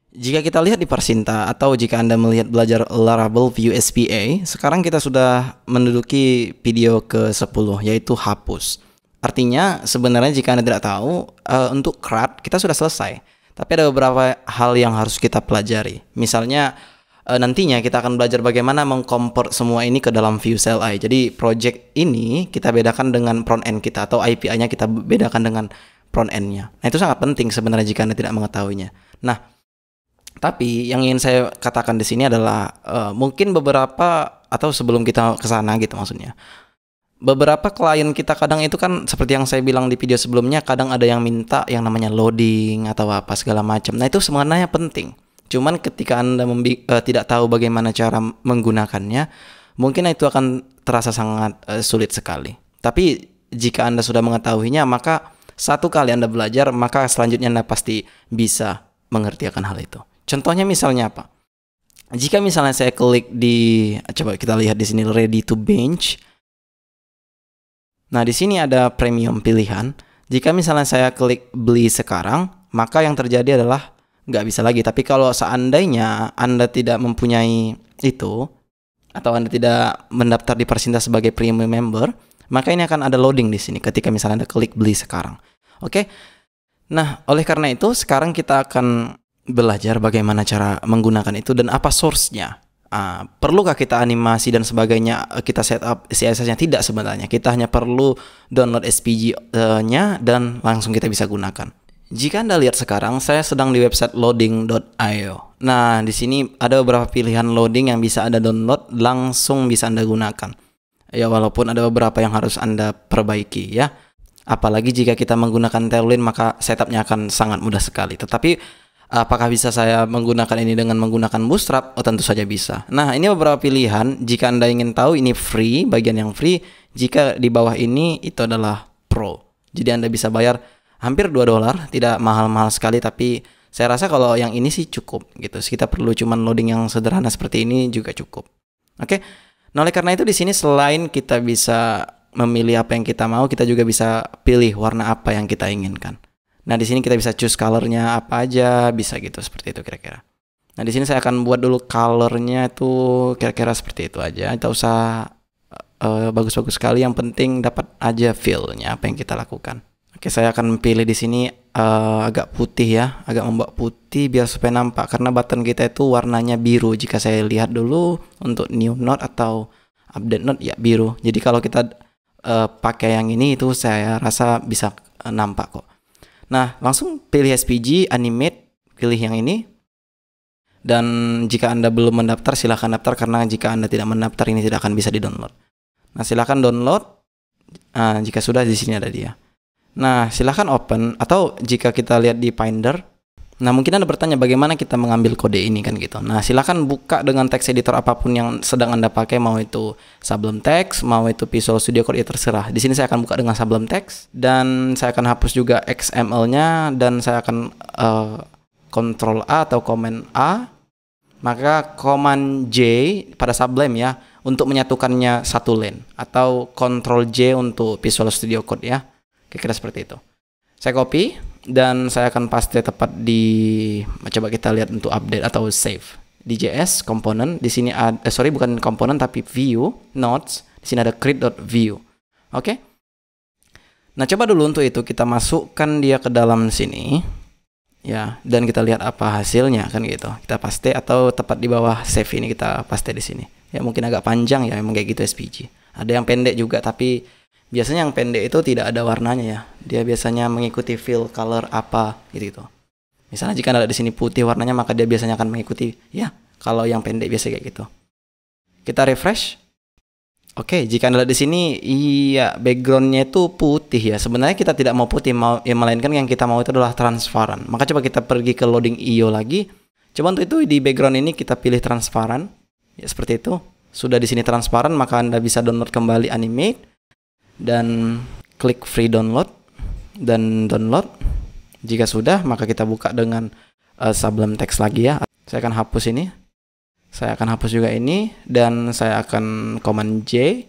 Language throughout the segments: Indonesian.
Jika kita lihat di Persinta atau jika Anda melihat belajar Laravel View SPA, sekarang kita sudah menduduki video ke-10 yaitu hapus. Artinya sebenarnya jika Anda tidak tahu, untuk CRUD kita sudah selesai. Tapi ada beberapa hal yang harus kita pelajari. Misalnya nantinya kita akan belajar bagaimana mengcomport semua ini ke dalam Vue CLI. Jadi project ini kita bedakan dengan front end kita atau API-nya kita bedakan dengan front end-nya. Nah, itu sangat penting sebenarnya jika Anda tidak mengetahuinya. Nah, tapi yang ingin saya katakan di sini adalah mungkin beberapa atau sebelum kita ke sana gitu maksudnya. Beberapa klien kita kadang itu kan seperti yang saya bilang di video sebelumnya, kadang ada yang minta yang namanya loading atau apa segala macam. Nah, itu sebenarnya penting. Cuman ketika Anda tidak tahu bagaimana cara menggunakannya, mungkin itu akan terasa sangat sulit sekali. Tapi jika Anda sudah mengetahuinya, maka satu kali Anda belajar, maka selanjutnya Anda pasti bisa mengerti akan hal itu. Contohnya misalnya apa? Jika misalnya saya klik di, coba kita lihat di sini ready to bench. Nah, di sini ada premium pilihan. Jika misalnya saya klik beli sekarang, maka yang terjadi adalah nggak bisa lagi. Tapi kalau seandainya Anda tidak mempunyai itu, atau Anda tidak mendaftar di Persinta sebagai premium member, maka ini akan ada loading di sini ketika misalnya Anda klik beli sekarang. Oke. Nah, oleh karena itu sekarang kita akan belajar bagaimana cara menggunakan itu dan apa source-nya. Perlukah kita animasi dan sebagainya kita setup CSS-nya? Tidak sebenarnya. Kita hanya perlu download SVG-nya dan langsung kita bisa gunakan. Jika Anda lihat sekarang, saya sedang di website loading.io. Nah, di sini ada beberapa pilihan loading yang bisa Anda download, langsung bisa Anda gunakan. Ya, walaupun ada beberapa yang harus Anda perbaiki ya. Apalagi jika kita menggunakan Tailwind, maka setupnya akan sangat mudah sekali. Tetapi apakah bisa saya menggunakan ini dengan menggunakan Bootstrap? Oh, tentu saja bisa. Nah, ini beberapa pilihan. Jika Anda ingin tahu, ini free, bagian yang free. Jika di bawah ini, itu adalah Pro. Jadi Anda bisa bayar hampir $2, tidak mahal-mahal sekali. Tapi saya rasa kalau yang ini sih cukup gitu. Kita perlu cuman loading yang sederhana seperti ini juga cukup. Oke. Nah, oleh karena itu di sini selain kita bisa memilih apa yang kita mau, kita juga bisa pilih warna apa yang kita inginkan. Nah, di sini kita bisa choose color-nya apa aja, bisa gitu seperti itu kira-kira. Nah, di sini saya akan buat dulu color-nya itu kira-kira seperti itu aja. Tidak usah bagus-bagus sekali, yang penting dapat aja feel-nya apa yang kita lakukan. Oke, saya akan pilih di sini agak putih ya, agak membuat putih biar supaya nampak karena button kita itu warnanya biru. Jika saya lihat dulu untuk new node atau update node ya biru. Jadi kalau kita pakai yang ini itu saya rasa bisa nampak kok. Nah, langsung pilih SVG, animate, pilih yang ini. Dan jika Anda belum mendaftar, silahkan daftar karena jika Anda tidak mendaftar ini tidak akan bisa di-download. Nah, silahkan download. Jika sudah di sini ada dia. Nah, silahkan open atau jika kita lihat di Finder. Nah, mungkin Anda bertanya bagaimana kita mengambil kode ini kan gitu. Nah, silahkan buka dengan text editor apapun yang sedang Anda pakai, mau itu Sublime Text, mau itu Visual Studio Code, ya terserah. Di sini saya akan buka dengan Sublime Text dan saya akan hapus juga XML-nya dan saya akan Ctrl A atau Command A. Maka Command J pada Sublime ya untuk menyatukannya satu line atau Ctrl J untuk Visual Studio Code ya. Kira-kira seperti itu. Saya copy dan saya akan paste tepat di, coba kita lihat untuk update atau save di JS component. Di sini ada bukan component tapi view nodes. Di sini ada create.view. Oke. Nah, coba dulu untuk itu kita masukkan dia ke dalam sini ya, dan kita lihat apa hasilnya kan gitu. Kita paste atau tepat di bawah save ini kita paste di sini. Ya, mungkin agak panjang ya, memang kayak gitu SVG. Ada yang pendek juga tapi biasanya yang pendek itu tidak ada warnanya ya. Dia biasanya mengikuti fill color apa gitu. Misalnya jika ada di sini putih warnanya, maka dia biasanya akan mengikuti ya. Kalau yang pendek biasa kayak gitu. Kita refresh. Oke, jika Anda lihat di sini, iya backgroundnya itu putih ya. Sebenarnya kita tidak mau putih, melainkan yang kita mau itu adalah transparan. Maka coba kita pergi ke loading.io lagi. Coba untuk itu di background ini kita pilih transparan. Ya seperti itu. Sudah di sini transparan, maka Anda bisa download kembali animate. Dan klik free download dan download. Jika sudah, maka kita buka dengan Sublime Text lagi ya. Saya akan hapus ini. Saya akan hapus juga ini dan saya akan Command J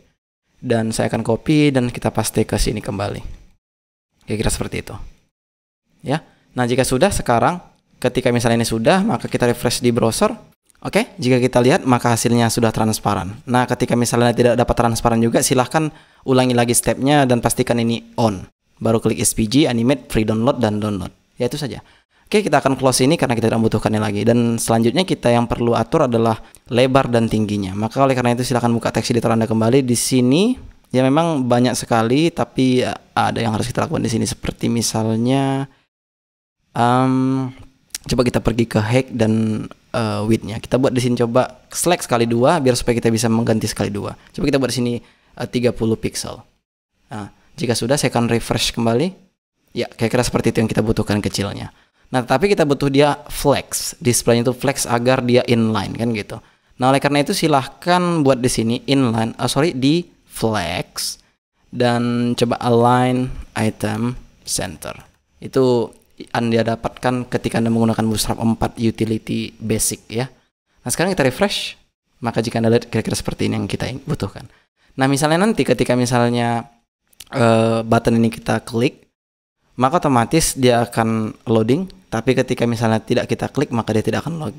dan saya akan copy dan kita paste ke sini kembali. Kira-kira seperti itu. Ya. Nah, jika sudah sekarang Ketika misalnya ini sudah, maka kita refresh di browser. Oke, jika kita lihat maka hasilnya sudah transparan. Nah, ketika misalnya tidak dapat transparan juga, silahkan ulangi lagi stepnya dan pastikan ini on. Baru klik SPG, animate, free download, dan download. Ya itu saja. Oke, kita akan close ini karena kita tidak membutuhkannya lagi. Dan selanjutnya kita yang perlu atur adalah lebar dan tingginya. Maka oleh karena itu silahkan buka text editor Anda kembali. Di sini ya memang banyak sekali, tapi ada yang harus kita lakukan di sini. Seperti misalnya coba kita pergi ke height dan width-nya. Kita buat di sini coba select sekali 2 biar supaya kita bisa mengganti sekali 2. Coba kita buat di sini 30 pixel. Nah, jika sudah saya akan refresh kembali. Ya, kira-kira seperti itu yang kita butuhkan kecilnya. Nah, tapi kita butuh dia flex. Display-nya itu flex agar dia inline kan gitu. Nah, oleh karena itu silahkan buat di sini inline, di flex dan coba align item center. Itu Anda dapatkan ketika Anda menggunakan Bootstrap 4 utility basic ya. Nah, sekarang kita refresh. Maka jika Anda lihat kira-kira seperti ini yang kita butuhkan. Nah, misalnya nanti ketika misalnya button ini kita klik, maka otomatis dia akan loading. Tapi ketika misalnya tidak kita klik, maka dia tidak akan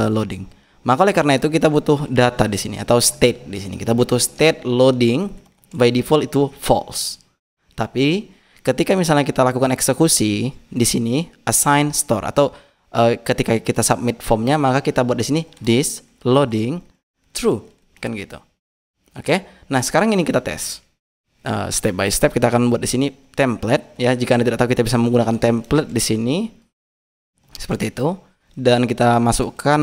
loading. Maka oleh karena itu kita butuh data di sini atau state di sini. Kita butuh state loading, by default itu false. Tapi ketika misalnya kita lakukan eksekusi di sini assign store atau ketika kita submit formnya, maka kita buat di sini this loading true kan gitu. Oke. Nah, sekarang ini kita tes. Step by step kita akan buat di sini template ya. Jika Anda tidak tahu, kita bisa menggunakan template di sini seperti itu dan kita masukkan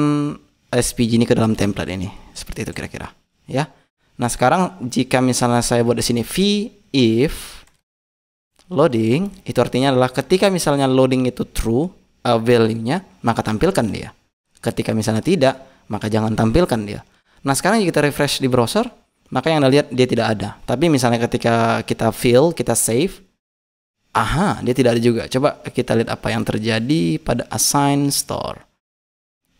SPG ini ke dalam template ini seperti itu kira-kira ya. Nah, sekarang jika misalnya saya buat di sini v if loading, itu artinya adalah ketika misalnya loading itu true value-nya, maka tampilkan dia. Ketika misalnya tidak, maka jangan tampilkan dia. Nah, sekarang jika kita refresh di browser, maka yang Anda lihat dia tidak ada. Tapi misalnya ketika kita fill, kita save, dia tidak ada juga. Coba kita lihat apa yang terjadi pada assign store.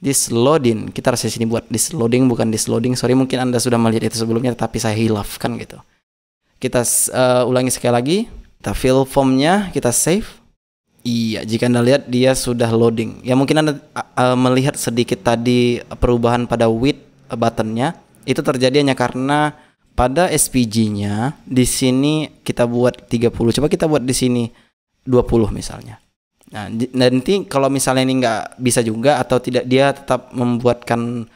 This loading, kita harus di sini buat this loading bukan this loading. Sorry, mungkin Anda sudah melihat itu sebelumnya, tapi saya hilafkan gitu. Kita ulangi sekali lagi. Kita fill formnya, kita save. Iya, jika Anda lihat dia sudah loading. Ya mungkin Anda melihat sedikit tadi perubahan pada width buttonnya. Itu terjadi hanya karena pada SPG-nya di sini kita buat 30. Coba kita buat di sini 20 misalnya. Nah, nanti kalau misalnya ini nggak bisa juga atau tidak, dia tetap membuatkan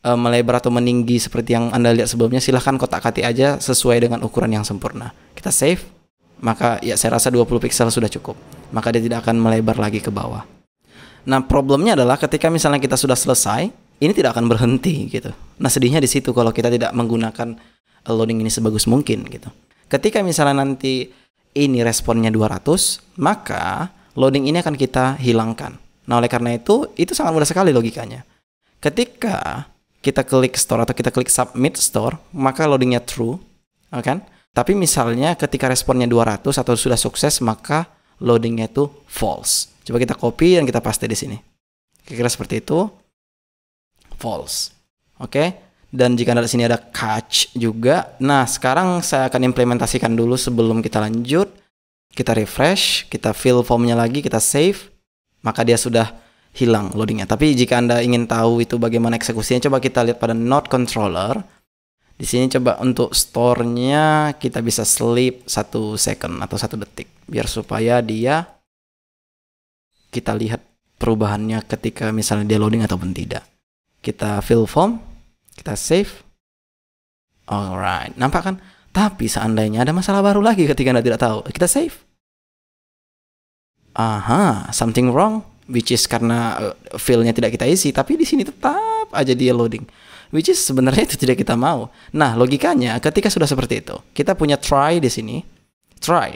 melebar atau meninggi seperti yang Anda lihat sebelumnya, silahkan kotak-katik aja sesuai dengan ukuran yang sempurna. Kita save, maka ya saya rasa 20 pixel sudah cukup. Maka dia tidak akan melebar lagi ke bawah. Nah, problemnya adalah ketika misalnya kita sudah selesai, ini tidak akan berhenti gitu. Nah, sedihnya di situ kalau kita tidak menggunakan loading ini sebagus mungkin gitu. Ketika misalnya nanti ini responnya 200, maka loading ini akan kita hilangkan. Nah, oleh karena itu sangat mudah sekali logikanya. Ketika kita klik store atau kita klik submit store, maka loadingnya true, kan? Tapi misalnya ketika responnya 200 atau sudah sukses, maka loadingnya itu false. Coba kita copy dan kita paste di sini. Kira-kira seperti itu. False. Oke. Dan jika di sini ada catch juga. Nah, sekarang saya akan implementasikan dulu sebelum kita lanjut. Kita refresh, kita fill formnya lagi, kita save. Maka dia sudah hilang loadingnya. Tapi jika Anda ingin tahu itu bagaimana eksekusinya, coba kita lihat pada node controller. Di sini coba untuk store-nya kita bisa sleep 1 second atau 1 detik. Biar supaya dia kita lihat perubahannya ketika misalnya dia loading ataupun tidak. Kita fill form, kita save. Alright, nampak kan? Tapi seandainya ada masalah baru lagi ketika Anda tidak tahu, kita save. Something wrong, which is karena fill-nya tidak kita isi, tapi di sini tetap aja dia loading. Which is sebenarnya itu tidak kita mau. Nah, logikanya ketika sudah seperti itu, kita punya try di sini. Try.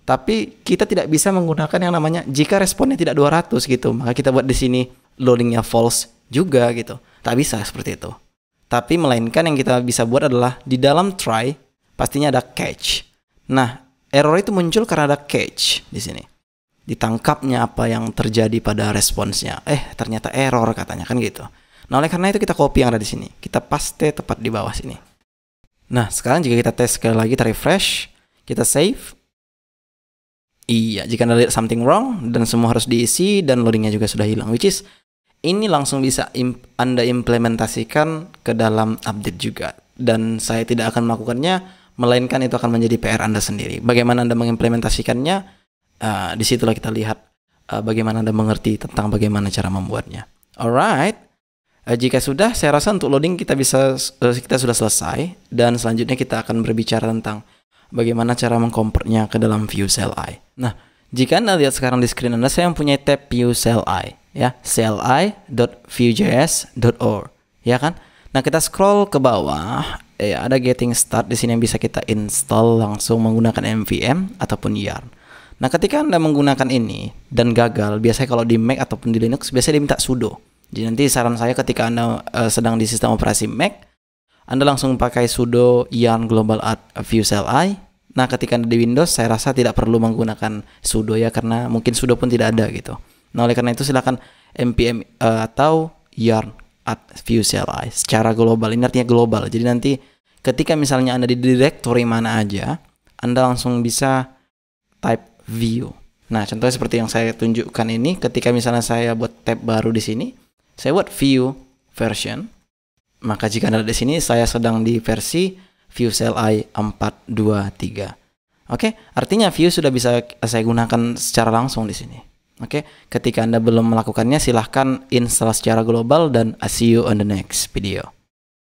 Tapi kita tidak bisa menggunakan yang namanya jika responnya tidak 200 gitu, maka kita buat di sini loadingnya false juga gitu. Tak bisa seperti itu. Tapi melainkan yang kita bisa buat adalah di dalam try pastinya ada catch. Nah, error itu muncul karena ada catch di sini. Ditangkapnya apa yang terjadi pada responsnya. Ternyata error katanya kan gitu. Nah, oleh karena itu kita copy yang ada di sini. Kita paste tepat di bawah sini. Nah, sekarang jika kita tes sekali lagi, kita refresh, kita save. Iya, jika Anda lihat something wrong dan semua harus diisi dan loadingnya juga sudah hilang, which is ini langsung bisa Anda implementasikan ke dalam update juga. Dan saya tidak akan melakukannya, melainkan itu akan menjadi PR Anda sendiri. Bagaimana Anda mengimplementasikannya, disitulah kita lihat bagaimana Anda mengerti tentang bagaimana cara membuatnya. Alright, jika sudah, saya rasa untuk loading kita sudah selesai. Dan selanjutnya kita akan berbicara tentang bagaimana cara mengkonvertnya ke dalam view CLI. Nah, jika Anda lihat sekarang di screen Anda, saya mempunyai tab view CLI, ya, cli.vuejs.org, ya kan? Nah, kita scroll ke bawah, ya, ada getting start di sini yang bisa kita install langsung menggunakan npm ataupun yarn. Nah, ketika Anda menggunakan ini dan gagal, biasanya kalau di Mac ataupun di Linux biasanya diminta sudo. Jadi nanti saran saya ketika Anda sedang di sistem operasi Mac, Anda langsung pakai sudo yarn global add view CLI. Nah, ketika Anda di Windows, saya rasa tidak perlu menggunakan sudo ya, karena mungkin sudo pun tidak ada gitu. Nah, oleh karena itu silakan npm atau yarn add view CLI secara global. Ini artinya global. Jadi nanti ketika misalnya Anda di directory mana aja, Anda langsung bisa type view. Nah, contohnya seperti yang saya tunjukkan ini, ketika misalnya saya buat tab baru di sini, saya buat view version. Maka jika Anda di sini, saya sedang di versi view CLI 423. Oke, artinya view sudah bisa saya gunakan secara langsung di sini. Oke, ketika Anda belum melakukannya, silahkan install secara global dan see you on the next video.